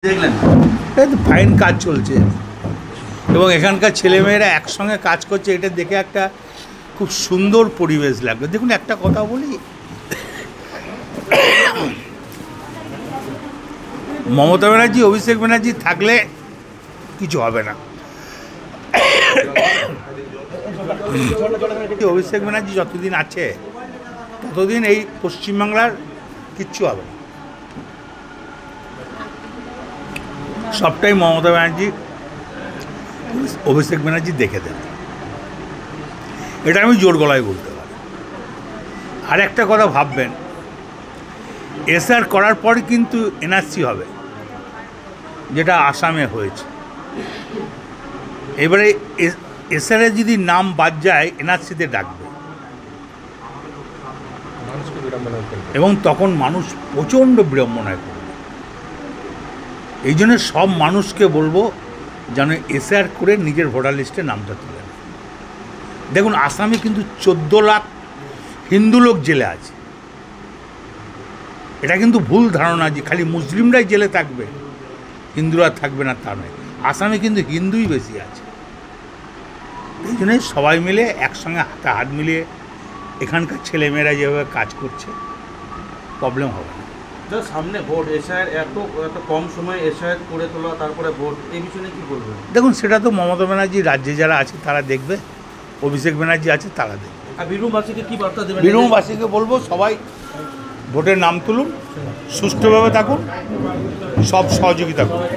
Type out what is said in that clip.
দেখলেন এই তো ফাইন কাজ চলছে এবং এখানকার ছেলেমেয়েরা একসঙ্গে কাজ করছে, এটা দেখে একটা খুব সুন্দর পরিবেশ লাগবে। দেখুন একটা কথা বলি, মমতা ব্যানার্জি অভিষেক ব্যানার্জি থাকলে কিছু হবে না। অভিষেক ব্যানার্জি যতদিন আছে ততদিন এই পশ্চিমবাংলার কিচ্ছু হবে না। সবটাই মমতা ব্যানার্জি অভিষেক ব্যানার্জি দেখে দেবে, এটা আমি জোর গলায় বলতে পারি। আর একটা কথা ভাববেন, এসআর করার পর কিন্তু এনআরসি হবে, যেটা আসামে হয়েছে। এবারে এসআরে যদি নাম বাদ যায় এনআরসিতে ডাকবে এবং তখন মানুষ প্রচণ্ড বিড়ম্বনায় পড়বে। এই জন্য সব মানুষকে বলবো যেন এসআর করে নিজের ভোটার লিস্টে নামটা তুলে নেয়। দেখুন আসামে কিন্তু 14 লাখ হিন্দু লোক জেলে আছে। এটা কিন্তু ভুল ধারণা যে খালি মুসলিমরাই জেলে থাকবে, হিন্দুরা থাকবে না, তা নয়। আসামে কিন্তু হিন্দুই বেশি আছে। এই জন্যই সবাই মিলে একসঙ্গে হাতে হাত মিলিয়ে এখানকার ছেলেমেয়েরা যেভাবে কাজ করছে প্রবলেম হবে না। সামনে ভোট, এসআইয়ের এত কম সময়ে এসআইয়ের করে তোলা, তারপরে ভোট, এই বিষয়ে কী বলবেন? দেখুন সেটা তো মমতা ব্যানার্জি রাজ্যে যারা আছে তারা দেখবে, অভিষেক ব্যানার্জি আছে তারা দেখবে। আর বীরভূমবাসীকে কী বার্তা দেবেন? বীরভূমবাসীকে বলবো সবাই ভোটের নাম তুলুন, সুষ্ঠুভাবে থাকুন, সব সহযোগিতা করুন।